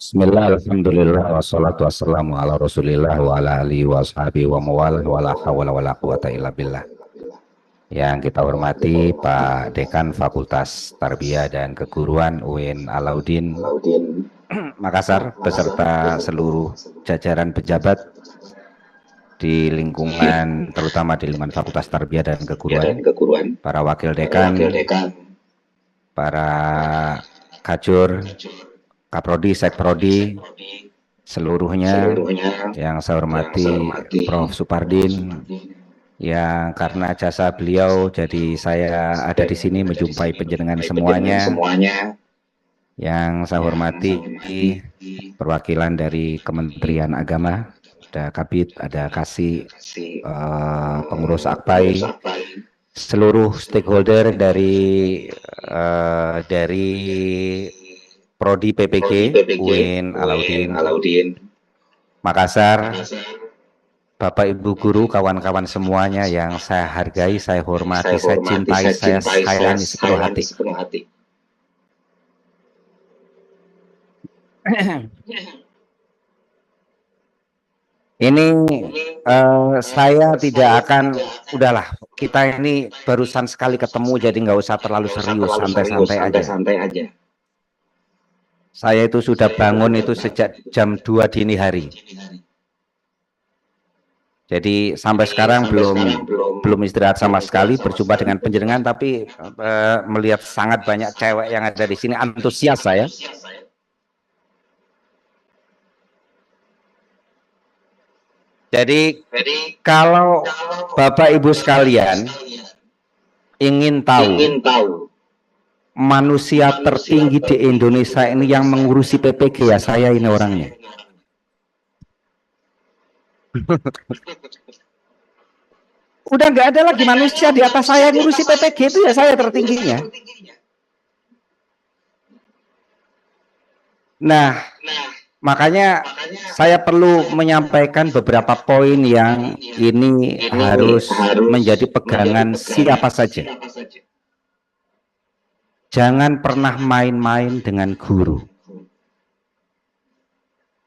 Bismillah, alhamdulillah, wassalatu wassalamu ala rasulillah wa ala alihi wa ashabihi wa mawalah wa la hawla wa la quwata illa billah. Yang kita hormati Pak Dekan Fakultas Tarbiyah dan Keguruan UIN Alauddin Makassar beserta seluruh jajaran pejabat di lingkungan, terutama di lingkungan Fakultas Tarbiyah dan Keguruan, para wakil dekan, para kajur, Kaprodi, Sekprodi, seluruhnya yang saya hormati Prof. Supardin, yang karena jasa beliau jadi saya ada di sini menjumpai penjenengan semuanya. Yang saya hormati perwakilan dari Kementerian Agama, ada Kabid, ada Kasih, pengurus Akpai, seluruh stakeholder dari Prodi PPG UIN Alauddin Makassar, Bapak Ibu guru, kawan-kawan semuanya yang saya hargai, saya hormati, saya cintai, saya sayangi sepenuh hati. Ini saya tidak akan, udahlah, kita ini barusan sekali ketemu, jadi nggak usah terlalu serius, santai-santai aja. Saya itu sudah bangun itu sejak jam 2 dini hari. Jadi sampai sekarang belum istirahat sama sekali, berjumpa dengan penjenengan, tapi melihat sangat banyak cewek yang ada di sini, antusias saya. Jadi kalau Bapak Ibu sekalian ingin tahu manusia tertinggi di Indonesia ini yang mengurusi PPG, ya saya ini orangnya. Udah nggak ada lagi manusia di atas saya ngurusi PPG, itu ya saya tertingginya. Nah, makanya saya perlu menyampaikan beberapa poin yang ini harus menjadi pegangan siapa saja. Jangan pernah main-main dengan guru.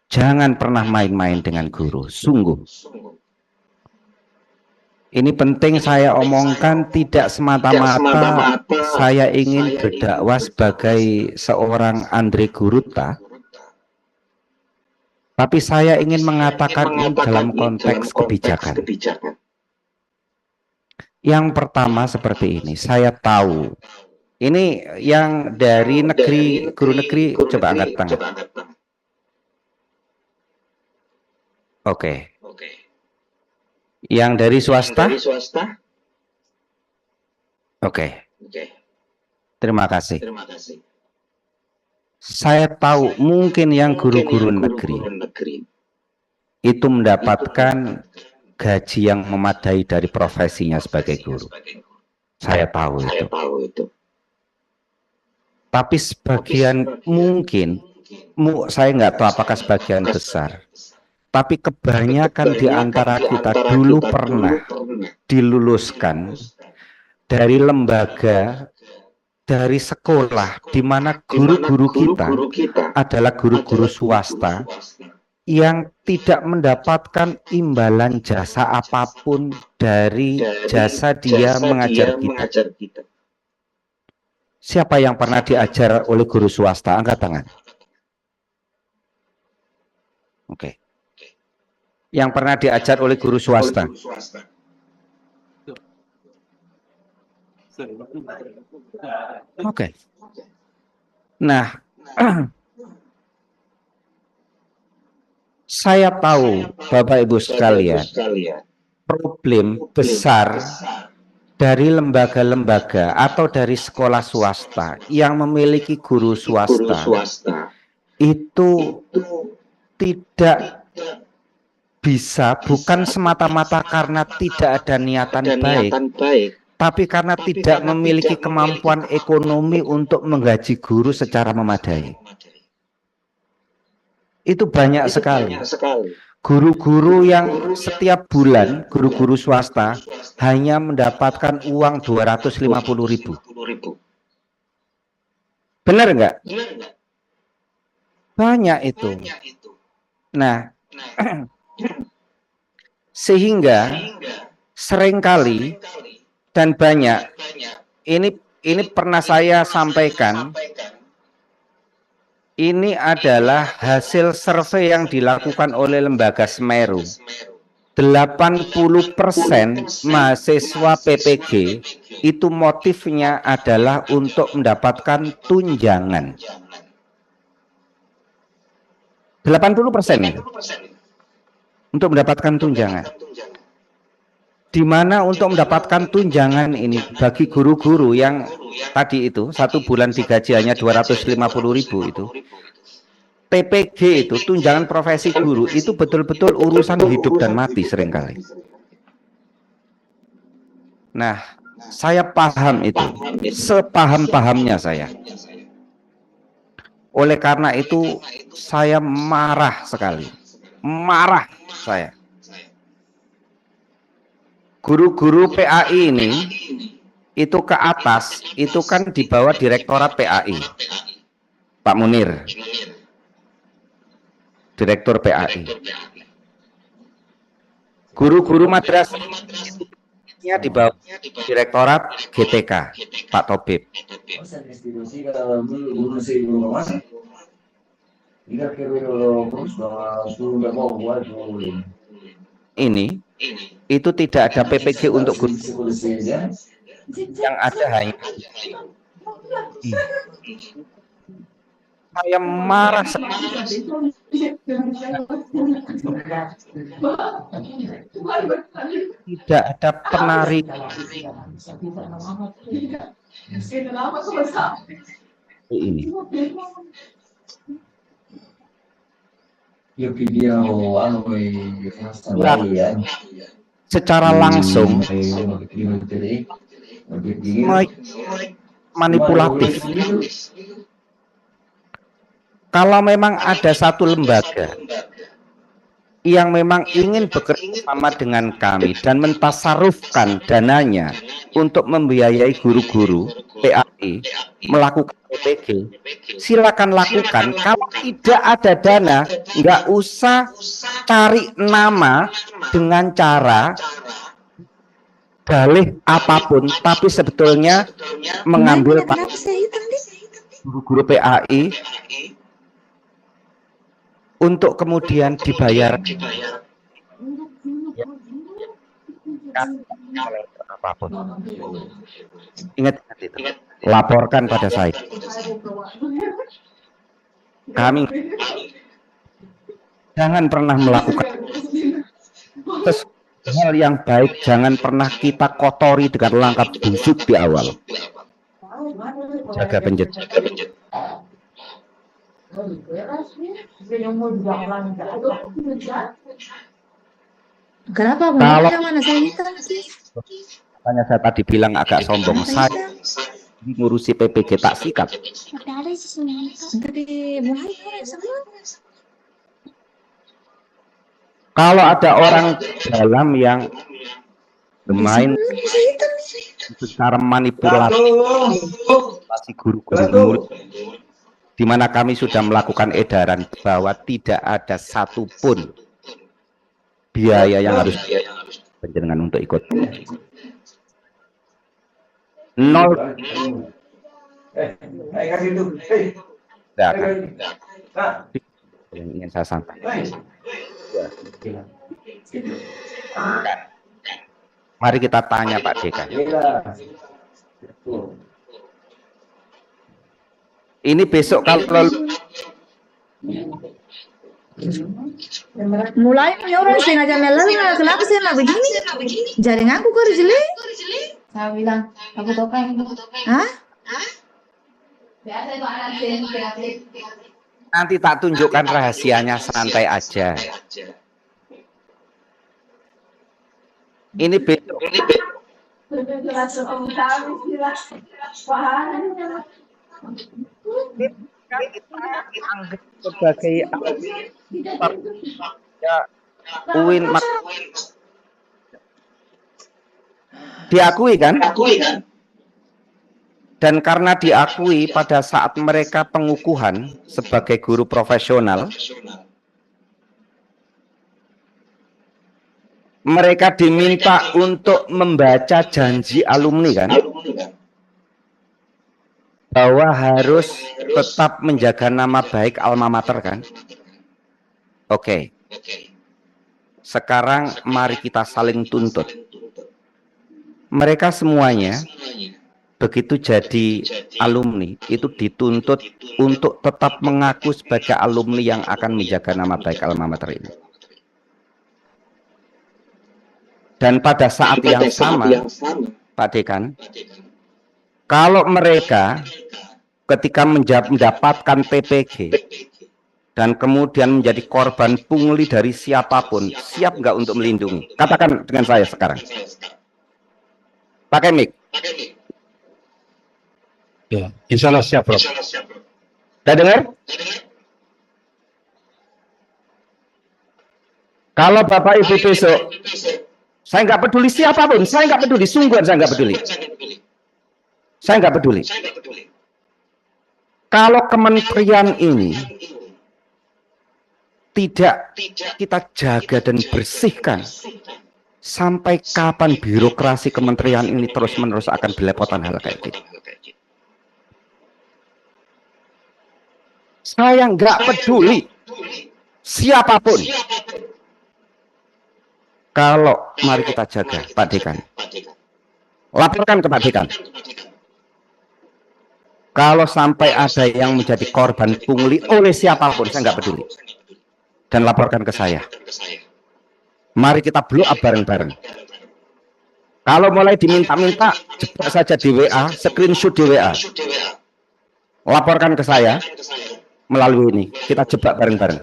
Jangan pernah main-main dengan guru, sungguh. Ini penting saya omongkan, tidak semata-mata saya ingin berdakwah sebagai seorang Andre Guruta, tapi saya ingin mengatakan ini dalam konteks kebijakan. Yang pertama seperti ini, saya tahu, ini yang dari negeri, guru negeri, coba angkat tangan. Oke. Yang dari swasta? Oke. Terima kasih. Saya tahu mungkin yang guru-guru negeri itu mendapatkan gaji yang memadai dari profesinya sebagai guru. Saya tahu itu. Tapi sebagian mungkin, saya nggak tahu apakah sebagian besar, tapi kebanyakan di antara kita dulu pernah diluluskan dari lembaga, dari sekolah, di mana guru-guru kita adalah guru-guru swasta yang tidak mendapatkan imbalan jasa apapun dari jasa dia mengajar kita. Siapa yang pernah diajar oleh guru swasta? Angkat tangan. Oke. Yang pernah diajar oleh guru swasta? Oke. Nah, saya tahu Bapak Ibu sekalian, problem besar dari lembaga-lembaga atau dari sekolah swasta yang memiliki guru swasta itu tidak bisa, bukan semata-mata karena tidak ada niatan baik, tapi karena tidak memiliki kemampuan ekonomi untuk menggaji guru secara memadai. Itu banyak sekali. Guru-guru yang setiap bulan, guru-guru swasta hanya mendapatkan uang 250.000. Benar enggak? Banyak itu. Nah, sehingga seringkali dan banyak ini pernah saya sampaikan, ini adalah hasil survei yang dilakukan oleh lembaga Semeru. 80% mahasiswa PPG itu motifnya adalah untuk mendapatkan tunjangan. 80% itu untuk mendapatkan tunjangan. Di mana untuk mendapatkan tunjangan ini bagi guru-guru yang tadi itu 1 bulan digaji hanya 250.000 itu, PPG itu tunjangan profesi guru itu betul-betul urusan hidup dan mati seringkali. Nah, saya paham itu, sepaham-pahamnya saya. Oleh karena itu saya marah sekali, marah saya. Guru-guru PAI ini itu ke atas, itu kan di bawah Direktorat PAI, Pak Munir, Direktur PAI. Guru-guru madrasah di bawah Direktorat GTK, Pak Tobib. Ini itu tidak ada PPG untuk guru, yang ada hanya saya marah tidak ada penari ini. Secara langsung manipulatif. Kalau memang ada satu lembaga yang memang ingin bekerja sama dengan kami dan mentasarufkan dananya untuk membiayai guru-guru PAI melakukan PPG, silakan lakukan. Kalau tidak ada dana, nggak usah cari nama dengan cara dalih apapun, tapi sebetulnya mengambil guru-guru PAI untuk kemudian dibayar apapun. Ingat itu, laporkan pada saya. Kami jangan pernah melakukan hal yang baik, jangan pernah kita kotori dengan langkah busuk di awal. Jaga penjelasan. Kenapa? Kalau mana saya hanya saya tadi bilang agak sombong, saya ngurusi PPG tak sikat. Kalau ada orang dalam yang bermain secara manipulasi guru-guru, di mana kami sudah melakukan edaran bahwa tidak ada satupun biaya yang harus penjenengan untuk ikut. Nol. Tidak akan. Yang ingin saya sampaikan. Mari kita tanya Pak Dekan. Ini besok kalau mulai orang sengaja melalu, kenapa saya nggak begini? Jaringanku kok jelek? Saya bilang, aku topeng. Hah? nanti tak tunjukkan rahasianya, santai aja. Ini besok. Kita anggap sebagai ya, UIN diakui kan? Dan karena diakui pada saat mereka pengukuhan sebagai guru profesional, mereka diminta untuk membaca janji alumni kan, bahwa harus tetap menjaga nama baik alma mater kan. Oke. Sekarang mari kita saling tuntut. Mereka semuanya begitu jadi alumni itu dituntut untuk tetap mengaku sebagai alumni yang akan menjaga nama baik alma mater ini. Dan pada saat yang sama, Pak Dekan, kalau mereka ketika mendapatkan TPG dan kemudian menjadi korban pungli dari siapapun, siap nggak untuk melindungi? Katakan dengan saya sekarang. Pakai mic. Ya, insya Allah siap, Prof. Udah dengar? Kalau Bapak Ibu besok, saya nggak peduli siapapun, saya nggak peduli, sungguh saya nggak peduli. Saya nggak peduli. Kalau kementerian ini tidak kita jaga dan bersihkan, sampai kapan birokrasi kementerian ini terus-menerus akan belepotan hal kayak gitu. Saya nggak peduli siapapun. Kalau mari kita jaga, Pak Dekan. Laporkan ke Pak Dekan. Kalau sampai ada yang menjadi korban pungli oleh siapapun, saya nggak peduli. Dan laporkan ke saya. Mari kita blow up bareng-bareng. Kalau mulai diminta-minta, jebak saja di WA, screenshot di WA. Laporkan ke saya melalui ini. Kita jebak bareng-bareng.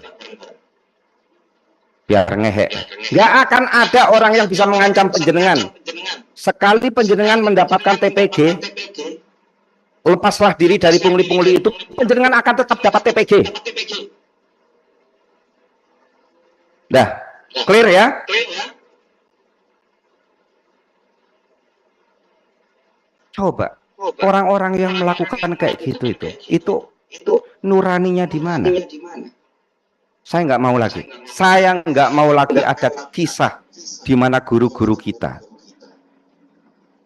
Biar ngehek. Nggak akan ada orang yang bisa mengancam penjenengan. Sekali penjenengan mendapatkan TPG, lepaslah diri dari pungli-pungli itu, penjenengan akan tetap dapat TPG. Dah, clear ya? Coba orang-orang yang melakukan kayak gitu itu nuraninya di mana? Saya nggak mau lagi. Saya nggak mau lagi ada kisah di mana guru-guru kita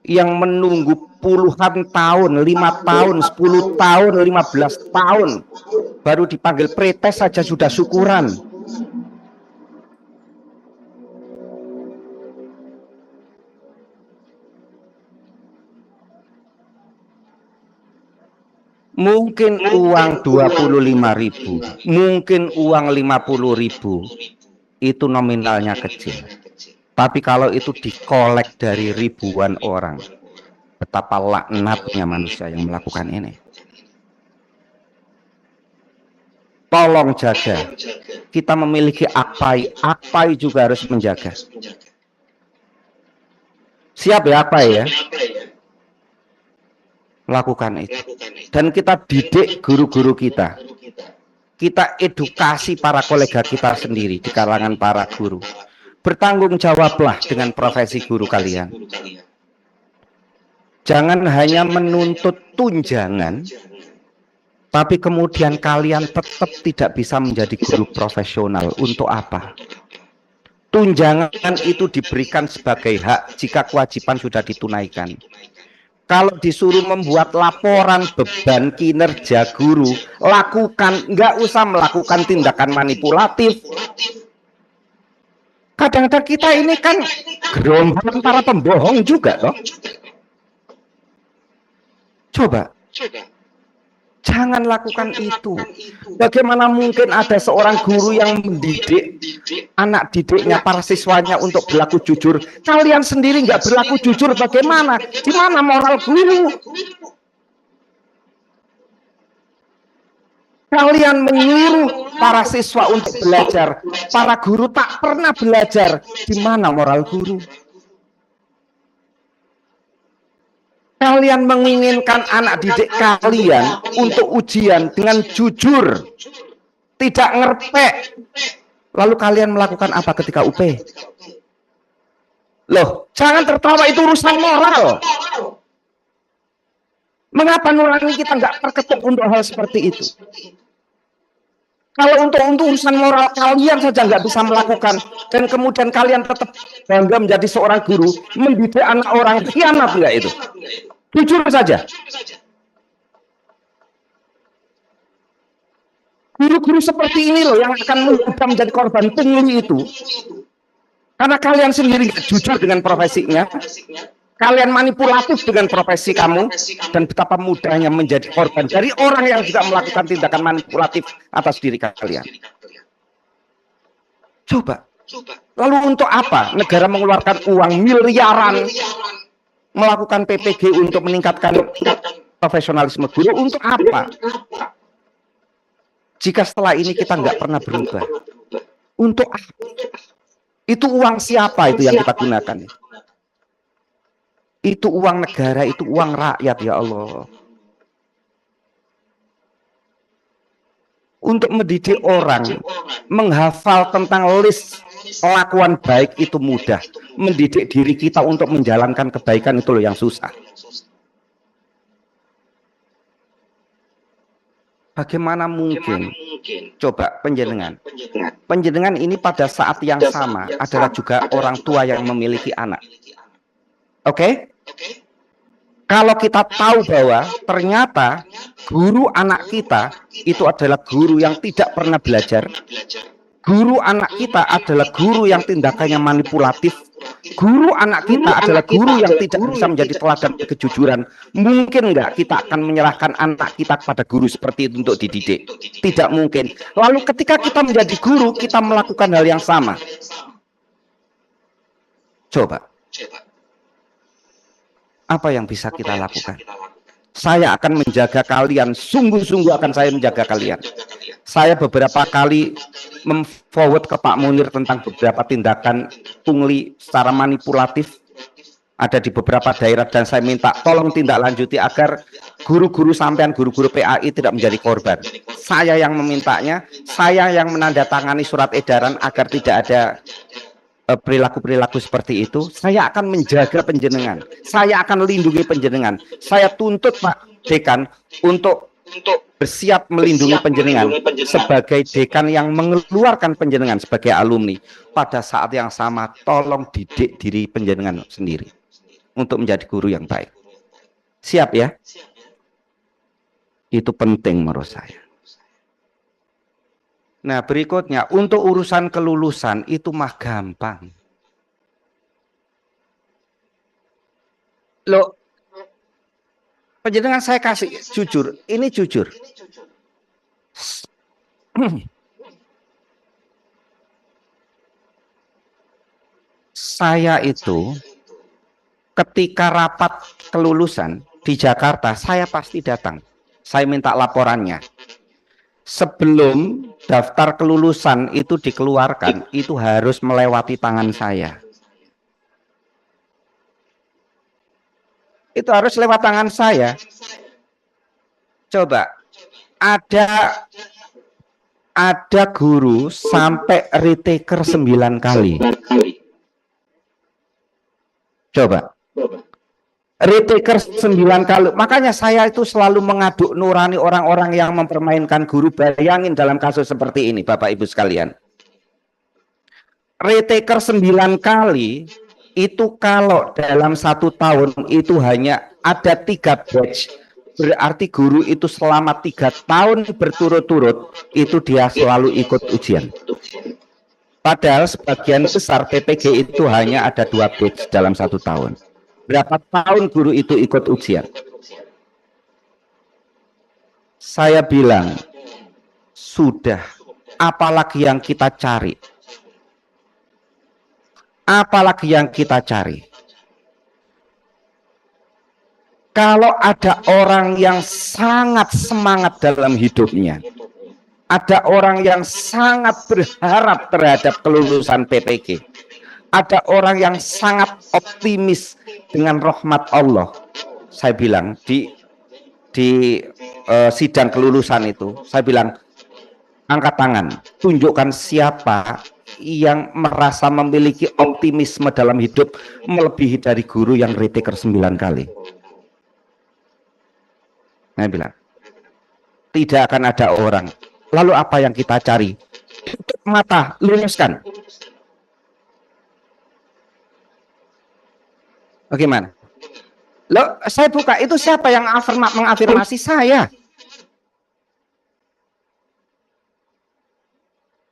yang menunggu puluhan tahun, 5 tahun, 10 tahun, 15 tahun, baru dipanggil pretes saja sudah syukuran. Mungkin uang 25.000, mungkin uang 50.000, itu nominalnya kecil. Tapi kalau itu dikolek dari ribuan orang, betapa laknatnya manusia yang melakukan ini. Tolong jaga. Kita memiliki Akpai, Akpai juga harus menjaga. Siap ya Akpai ya? Lakukan itu. Dan kita didik guru-guru kita. Kita edukasi para kolega kita sendiri di kalangan para guru. Bertanggung jawablah dengan profesi guru kalian. Jangan hanya menuntut tunjangan, tapi kemudian kalian tetap tidak bisa menjadi guru profesional. Untuk apa? Tunjangan itu diberikan sebagai hak jika kewajiban sudah ditunaikan. Kalau disuruh membuat laporan beban kinerja guru, lakukan, nggak usah melakukan tindakan manipulatif. Kadang-kadang kita ini kan gerombolan para pembohong juga toh. Coba. Jangan lakukan itu. Bagaimana mungkin ada seorang guru yang mendidik anak didiknya, para siswanya untuk berlaku jujur. Kalian sendiri nggak berlaku jujur bagaimana? Di mana moral guru? Kalian menyuruh para siswa untuk belajar. Para guru tak pernah belajar. Di mana moral guru? Kalian menginginkan anak didik kalian untuk ujian dengan jujur, tidak ngerpek. Lalu kalian melakukan apa ketika UP? Loh, jangan tertawa, itu urusan moral. Mengapa nurani kita nggak terketuk untuk hal seperti itu? Kalau untuk urusan moral kalian saja nggak bisa melakukan, dan kemudian kalian tetap bangga menjadi seorang guru, mendidik anak orang, khianat nggak itu? Jujur saja. Guru-guru seperti ini loh yang akan mudah menjadi korban pungli itu. Karena kalian sendiri nggak jujur dengan profesinya, kalian manipulatif dengan profesi kamu, dan betapa mudahnya menjadi korban dari orang yang juga melakukan tindakan manipulatif atas diri kalian. Coba. Lalu untuk apa negara mengeluarkan uang miliaran melakukan PPG untuk meningkatkan profesionalisme guru? Untuk apa? Jika setelah ini kita nggak pernah berubah, untuk apa? Itu uang siapa itu yang kita gunakan? Itu uang negara, itu uang rakyat, ya Allah. Untuk mendidik orang, menghafal tentang list kelakuan baik itu mudah. Mendidik diri kita untuk menjalankan kebaikan itu loh yang susah. Bagaimana mungkin? Coba penjenengan ini pada saat yang sama adalah juga orang tua yang memiliki anak. Oke? Kalau kita tahu bahwa ternyata guru anak kita itu adalah guru yang tidak pernah belajar, guru anak kita adalah guru yang tindakannya manipulatif, guru anak kita adalah guru yang tidak bisa menjadi teladan kejujuran, mungkin nggak kita akan menyerahkan anak kita kepada guru seperti itu untuk dididik? Tidak mungkin. Lalu ketika kita menjadi guru, kita melakukan hal yang sama. Coba. Apa yang bisa kita lakukan? Saya akan menjaga kalian, sungguh-sungguh akan saya menjaga kalian. Saya beberapa kali memforward ke Pak Munir tentang beberapa tindakan pungli secara manipulatif ada di beberapa daerah, dan saya minta tolong tindak lanjuti agar guru-guru sampean, guru-guru PAI tidak menjadi korban. Saya yang memintanya, saya yang menandatangani surat edaran agar tidak ada perilaku-perilaku seperti itu. Saya akan menjaga penjenengan, saya akan lindungi penjenengan. Saya tuntut Pak Dekan untuk bersiap melindungi penjenengan sebagai dekan yang mengeluarkan penjenengan sebagai alumni. Pada saat yang sama, tolong didik diri penjenengan sendiri untuk menjadi guru yang baik. Siap ya? Itu penting menurut saya. Nah, berikutnya untuk urusan kelulusan itu mah gampang. Loh, penjenengan saya kasih jujur, ini jujur. Saya itu ketika rapat kelulusan di Jakarta, saya pasti datang. Saya minta laporannya. Sebelum daftar kelulusan itu dikeluarkan, itu harus melewati tangan saya. Itu harus lewat tangan saya. Coba, ada guru sampai retake 9 kali. Coba. Retake 9 kali. Makanya saya itu selalu mengaduk nurani orang-orang yang mempermainkan guru. Bayangin dalam kasus seperti ini, Bapak Ibu sekalian. Retake 9 kali itu kalau dalam 1 tahun itu hanya ada 3 batch. Berarti guru itu selama 3 tahun berturut-turut itu dia selalu ikut ujian. Padahal sebagian besar PPG itu hanya ada 2 batch dalam 1 tahun. Berapa tahun guru itu ikut ujian? Saya bilang, sudah, apalagi yang kita cari? Apalagi yang kita cari? Kalau ada orang yang sangat semangat dalam hidupnya, ada orang yang sangat berharap terhadap kelulusan PPG, ada orang yang sangat optimis dengan rahmat Allah. Saya bilang di sidang kelulusan itu, saya bilang, angkat tangan, tunjukkan siapa yang merasa memiliki optimisme dalam hidup melebihi dari guru yang retake 9 kali. Saya bilang, tidak akan ada orang. Lalu apa yang kita cari? Tutup mata, luluskan. Bagaimana? Loh, saya buka, itu siapa yang mengafirmasi saya?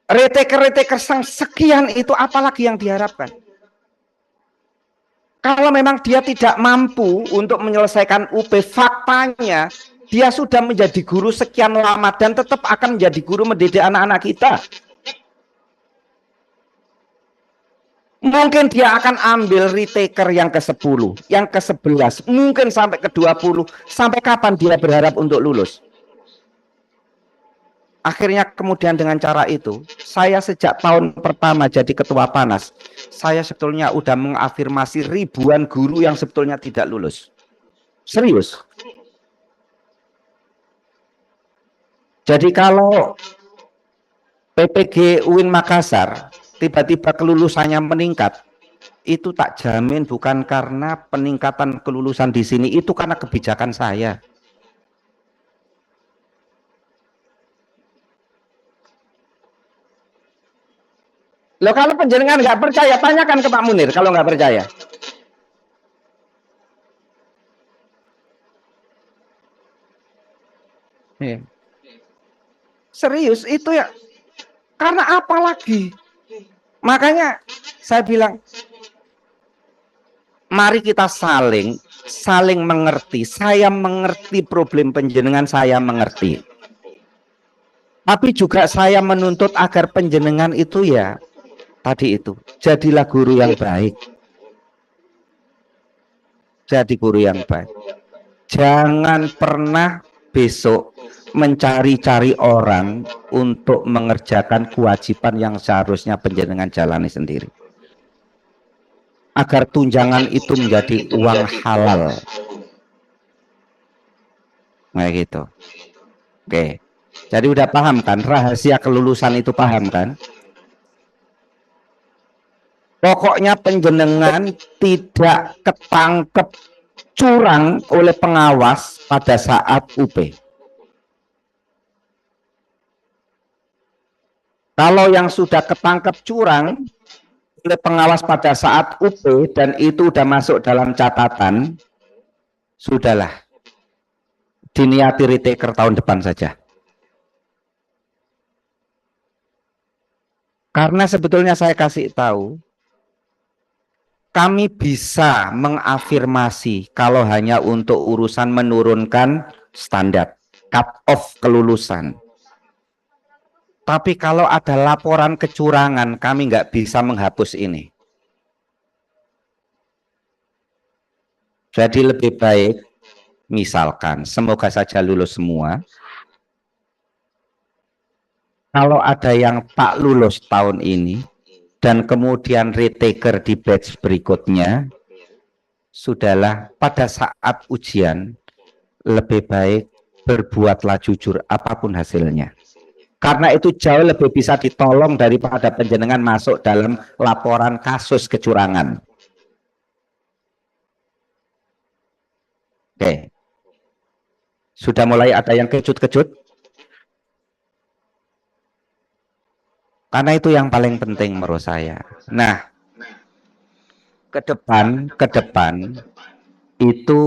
Retaker sekian itu apalagi yang diharapkan? Kalau memang dia tidak mampu untuk menyelesaikan UP, faktanya dia sudah menjadi guru sekian lama dan tetap akan menjadi guru mendidik anak-anak kita. Mungkin dia akan ambil retaker yang ke-10, yang ke-11, mungkin sampai ke-20. Sampai kapan dia berharap untuk lulus? Akhirnya kemudian dengan cara itu, saya sejak tahun pertama jadi ketua PANAS, saya sebetulnya udah mengafirmasi ribuan guru yang sebetulnya tidak lulus. Serius. Jadi kalau PPG UIN Makassar tiba-tiba kelulusannya meningkat, itu tak jamin bukan karena peningkatan kelulusan di sini, itu karena kebijakan saya. Loh, kalau penjenengan nggak percaya, tanyakan ke Pak Munir kalau nggak percaya. Serius itu ya, karena apa lagi? Makanya saya bilang, mari kita saling mengerti. Saya mengerti problem penjenengan, saya mengerti. Tapi juga saya menuntut agar penjenengan itu ya, tadi itu, jadilah guru yang baik. Jadi guru yang baik. Jangan pernah besok mencari-cari orang untuk mengerjakan kewajiban yang seharusnya penjenengan jalani sendiri. Agar tunjangan itu menjadi uang halal. Nah gitu. Oke. Jadi udah paham kan rahasia kelulusan itu, paham kan? Pokoknya penjenengan tidak ketangkep curang oleh pengawas pada saat UP. Kalau yang sudah ketangkep curang oleh pengawas pada saat UP dan itu udah masuk dalam catatan, sudahlah, diniati retaker tahun depan saja. Karena sebetulnya saya kasih tahu, kami bisa mengafirmasi kalau hanya untuk urusan menurunkan standar, cut off kelulusan. Tapi kalau ada laporan kecurangan, kami nggak bisa menghapus ini. Jadi lebih baik, misalkan, semoga saja lulus semua. Kalau ada yang tak lulus tahun ini, dan kemudian retaker di batch berikutnya, sudahlah, pada saat ujian, lebih baik berbuatlah jujur apapun hasilnya. Karena itu jauh lebih bisa ditolong daripada penjenengan masuk dalam laporan kasus kecurangan. Oke. Sudah mulai ada yang kejut-kejut? Karena itu yang paling penting menurut saya. Nah, ke depan itu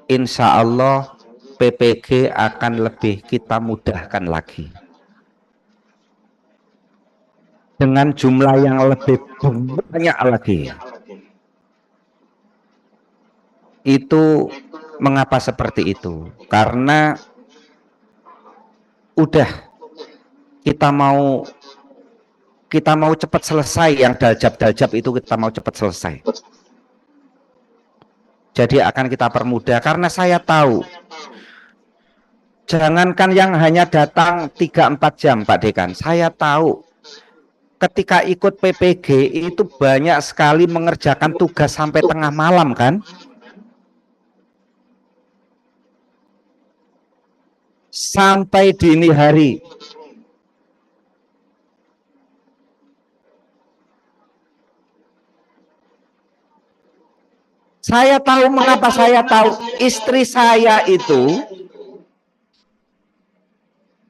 insya Allah PPG akan lebih kita mudahkan lagi. Dengan jumlah yang lebih banyak lagi. Itu mengapa seperti itu? Karena udah kita mau cepat selesai, yang daljab itu kita mau cepat selesai. Jadi akan kita permudah, karena saya tahu jangankan yang hanya datang 3-4 jam Pak Dekan, saya tahu ketika ikut PPG itu banyak sekali mengerjakan tugas sampai tengah malam kan. Sampai dini hari. Saya tahu mengapa saya tahu istri saya itu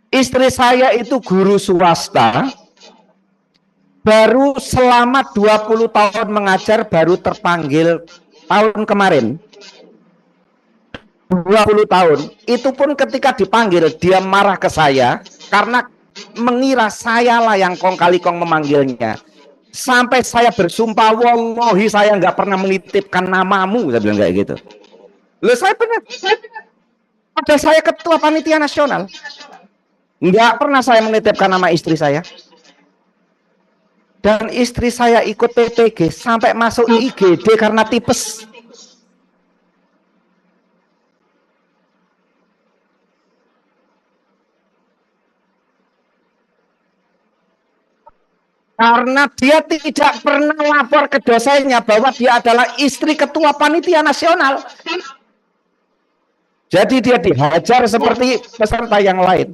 Istri saya itu guru swasta, baru selama 20 tahun mengajar, baru terpanggil tahun kemarin. 20 tahun, itu pun ketika dipanggil, dia marah ke saya, karena mengira sayalah yang kong kali kong memanggilnya. Sampai saya bersumpah, wallahi saya nggak pernah menitipkan namamu, saya bilang kayak gitu. Loh, saya benar. Ada saya ketua panitia nasional, nggak pernah saya menitipkan nama istri saya. Dan istri saya ikut PPG sampai masuk IGD karena tipes. Karena dia tidak pernah lapor ke dosennya bahwa dia adalah istri ketua panitia nasional. Jadi dia dihajar seperti peserta yang lain.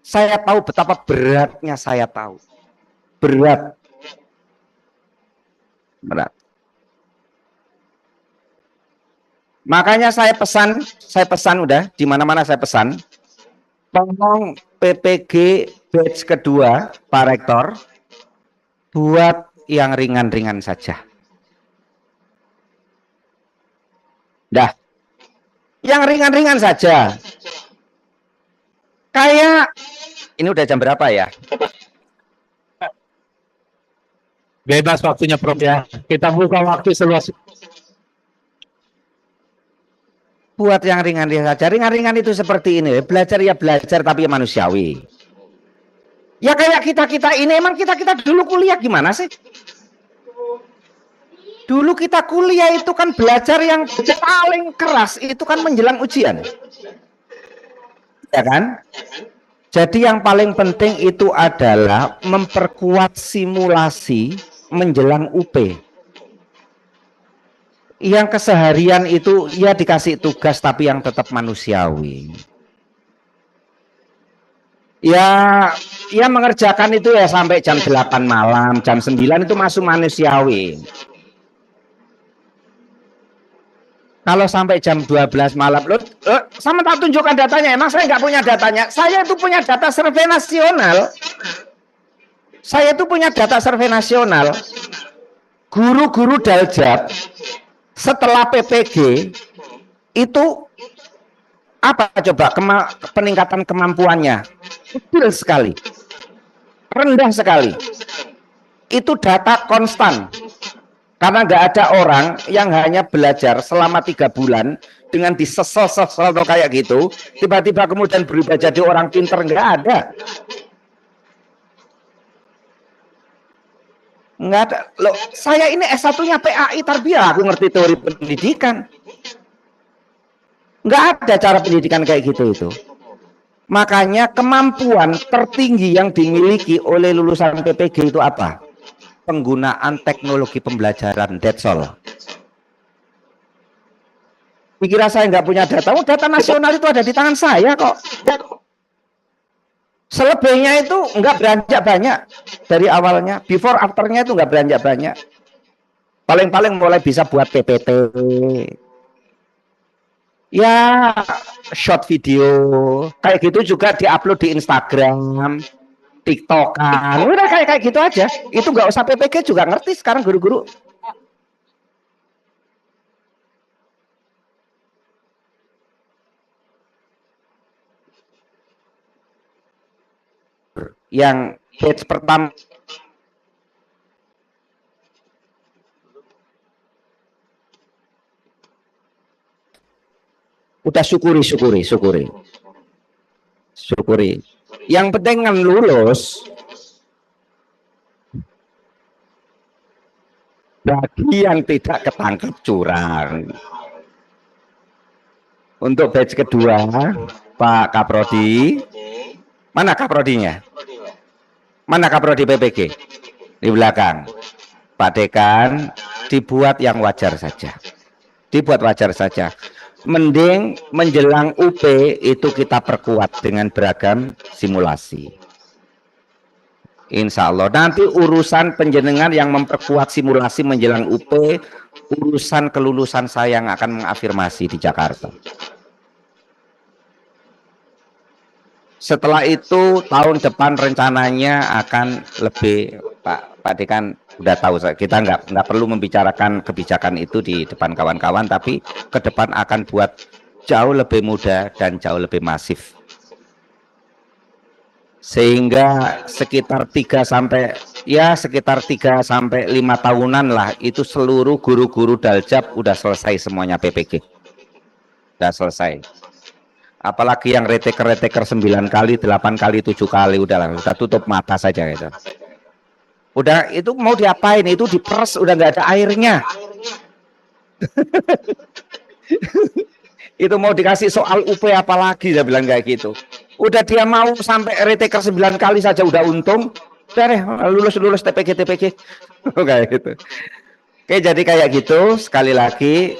Saya tahu betapa beratnya, saya tahu. Berat. Makanya saya pesan udah, di mana-mana saya pesan, tolong PPG batch kedua, Pak Rektor, buat yang ringan-ringan saja. Dah, yang ringan-ringan saja. Kayak, ini udah jam berapa ya? Bebas waktunya Prof ya. Kita buka waktu seluas. Buat yang ringan-ringan saja. Ringan-ringan itu seperti ini. Belajar ya belajar, tapi ya manusiawi. Ya kayak kita-kita ini, emang kita-kita dulu kuliah gimana sih? Dulu kita kuliah itu kan belajar yang paling keras, itu kan menjelang ujian. Ya kan? Jadi yang paling penting itu adalah memperkuat simulasi menjelang UP. Yang keseharian itu ya dikasih tugas tapi yang tetap manusiawi. Ya mengerjakan itu ya sampai jam 8 malam, jam 9 itu masuk manusiawi. Kalau sampai jam 12 malam, sama tak tunjukkan datanya. Emang saya nggak punya datanya. Saya itu punya data survei nasional. Saya itu punya data survei nasional. Guru-guru Daljab setelah PPG itu apa coba peningkatan kemampuannya? Kecil sekali, rendah sekali. Itu data konstan. Karena nggak ada orang yang hanya belajar selama 3 bulan dengan disesel-sesel kayak gitu, tiba-tiba kemudian berubah jadi orang pinter, nggak ada. Nggak ada. Loh, saya ini S1-nya PAI Tarbiyah, aku ngerti teori pendidikan. Nggak ada cara pendidikan kayak gitu itu. Makanya kemampuan tertinggi yang dimiliki oleh lulusan PPG itu apa? Penggunaan teknologi pembelajaran, that's all. Dikira saya nggak punya data, data nasional itu ada di tangan saya kok. Selebihnya itu nggak beranjak banyak dari awalnya, before afternya itu nggak beranjak banyak. Paling-paling mulai bisa buat PPT, ya short video, kayak gitu juga diupload di Instagram, TikTokan, udah kayak gitu aja. Itu nggak usah PPG juga ngerti sekarang guru-guru. Yang batch pertama udah syukuri. Yang penting kan lulus. Bagi yang tidak ketangkep curang. Untuk batch kedua, Pak Kaprodi, mana Kaprodinya? Mana Kaprodi PPG? Di belakang. Pak Dekan, dibuat yang wajar saja. Dibuat wajar saja. Mending menjelang UP itu kita perkuat dengan beragam simulasi. Insya Allah nanti urusan penjenengan yang memperkuat simulasi menjelang UP, urusan kelulusan saya yang akan mengafirmasi di Jakarta. Setelah itu tahun depan rencananya akan lebih, Pak Dekan udah tahu, kita nggak perlu membicarakan kebijakan itu di depan kawan-kawan, tapi ke depan akan buat jauh lebih mudah dan jauh lebih masif. Sehingga sekitar 3 sampai 5 tahunan lah itu seluruh guru-guru Daljab udah selesai semuanya PPG. Udah selesai. Apalagi yang reteker 9 kali, 8 kali, 7 kali udah tutup mata saja gitu. Udah itu mau diapain? Itu diperes udah nggak ada airnya. Itu mau dikasih soal UP apalagi, dia bilang kayak gitu. Udah dia mau sampai reteker 9 kali saja udah untung. Udah deh, lulus TPG kayak gitu. Oke, jadi kayak gitu. Sekali lagi,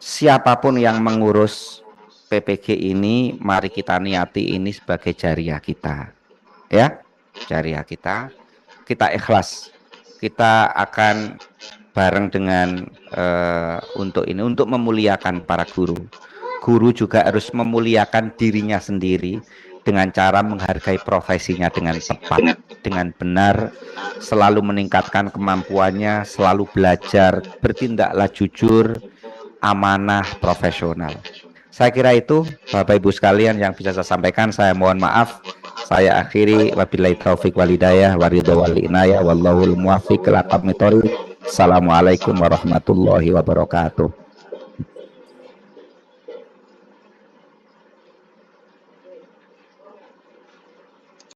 siapapun yang mengurus PPG ini, mari kita niati ini sebagai jariah kita, ya, jariah kita. Kita ikhlas, kita akan bareng dengan untuk memuliakan para guru. Guru juga harus memuliakan dirinya sendiri dengan cara menghargai profesinya dengan tepat, dengan benar, selalu meningkatkan kemampuannya, selalu belajar, bertindaklah jujur, amanah, profesional. Saya kira itu Bapak Ibu sekalian yang bisa saya sampaikan. Saya mohon maaf. Saya akhiri, wabillahi taufik walhidayah waridho wal inayah wallahul muwaffiq ila aqwamit thoriq. Assalamualaikum warahmatullahi wabarakatuh.